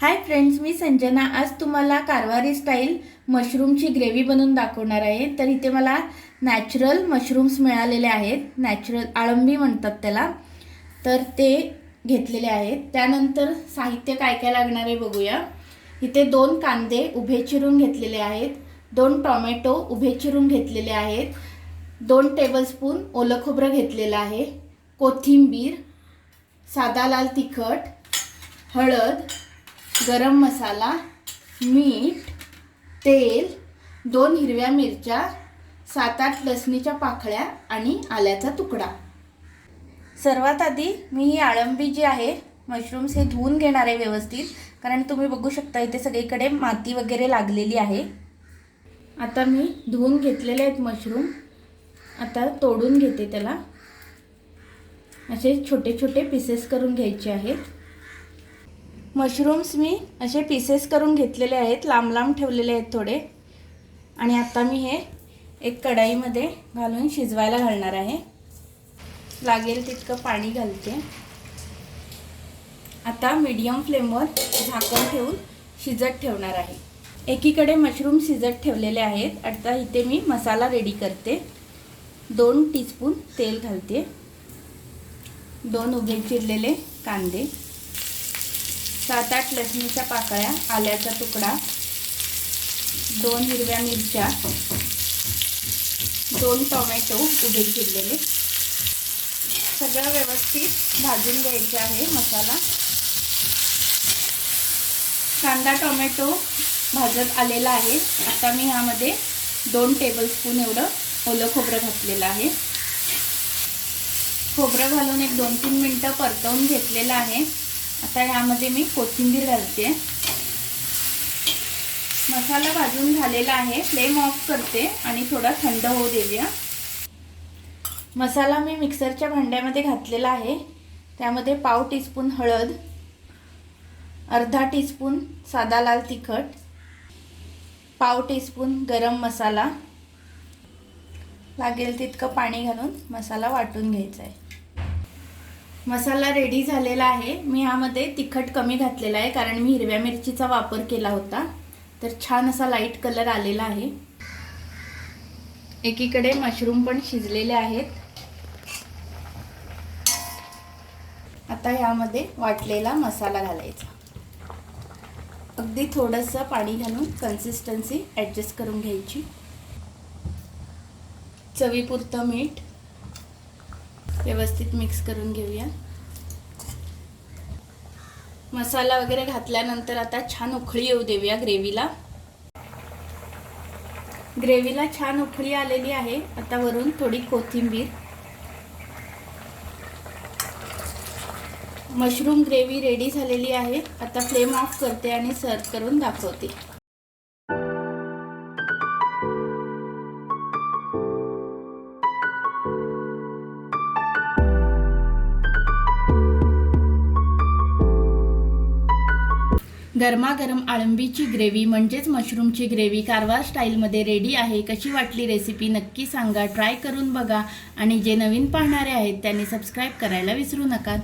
Hi friends, मी संजना आज तुम्हाला कारवारी style मशरूमची gravy बनवून दाखवणार आहे। तर इथे मला नॅचरल मशरूम्स मिळालेले आहेत, नॅचरल आळंबी म्हणतात त्याला, तर ते घेतलेले आहेत। त्यानंतर साहित्य काय काय लागणार आहे बघूया। इथे 2 कांदे उभे चिरून घेतलेले आहेत, 2 टोमॅटो उभे चिरून घेतलेले आहेत, 2 टेबलस्पून ओलं खोबरं घेतलेलं आहे, कोथिंबीर, साधा लाल तिखट, हळद, गरम मसाला, मीठ, तेल, 2 हिरव्या मिरच्या, 7-8 लसणीच्या पाकळ्या आणि आल्याचा तुकडा। सर्वात आधी मी ही आळंबी जी आहे मशरूम्स हे धुवून घेणार आहे व्यवस्थित, कारण तुम्ही बघू शकता इथे सगळीकडे माती वगैरे लागलेली आहे। आता मी धुवून घेतलेले आहेत मशरूम, आता तोडून घेते त्याला। असे छोटे छोटे पीसेस करून घ्यायचे आहेत। मशरूम्स मी असे पीसेस करून घेतलेले आहेत, लांब लांब ठेवलेले आहेत थोडे। आणि आता मी हे एक कढईमध्ये घालून शिजवायला घालणार आहे। लागेल तितकं पाणी घालते। आता मीडियम फ्लेमवर झाकण ठेवून शिजत ठेवणार आहे। एकीकडे मशरूम शिजत ठेवलेले आहेत। आता इथे मी मसाला रेडी करते। 2 टीस्पून तेल घालते, 2 उभे चिरलेले कांदे, 7-8 लसणीच्या पाकळ्या, आल्याचा तुकडा, 2 हिरव्या मिरच्या, 2 टोमॅटो उभे चिरलेले। सगळं व्यवस्थित भाजून घ्यायचे आहे मसाला। कांदा टोमॅटो भाजत आलेला आहे। आता मी ह्यामध्ये 2 टेबलस्पून एवढं ओलं खोबरं घातलेलं आहे। खोबरं घालून एक 2-3 मिनिटं परतवून घेतलेलं आहे। आता ह्यामध्ये मी कोथिंबीर घालते। मसाला भाजून झालेला आहे, फ्लेम ऑफ करते आणि थोडा थंड होऊ देऊया। मसाला मी मिक्सरच्या भांड्यामध्ये घातलेला आहे। त्यामध्ये पाव टीस्पून हळद, अर्धा टीस्पून साधा लाल तिखट, पाव टीस्पून गरम मसाला, लागेल तितकं पाणी घालून मसाला वाटून घ्यायचा आहे। मसाला रेडी झालेला आहे। मी ह्यामध्ये तिखट कमी घातलेला आहे, कारण मी हिरव्या मिरचीचा वापर केला होता, तर छान असा लाईट कलर आलेला आहे। एकीकडे मशरूम पण शिजलेले आहेत। आता ह्यामध्ये वाटलेला मसाला घालायचा। अगदी थोडंसं पाणी घालून कन्सिस्टन्सी ॲडजस्ट करून घ्यायची। चवीपुरतं मीठ, व्यवस्थित मिक्स करून घेऊया। मसाला वगैरे घातल्यानंतर आता छान उकळी येऊ देऊया ग्रेव्हीला। ग्रेव्हीला छान उकळी आलेली आहे। आता वरून थोडी कोथिंबीर। मशरूम ग्रेव्ही रेडी झालेली आहे। आता फ्लेम ऑफ करते आणि सर्व करून दाखवते। गरमागरम आळंबीची ग्रेव्ही म्हणजेच मशरूमची ग्रेव्ही कारवार स्टाईलमध्ये रेडी आहे। कशी वाटली रेसिपी नक्की सांगा, ट्राय करून बघा आणि जे नवीन पाहणारे आहेत त्यांनी सबस्क्राईब करायला विसरू नका।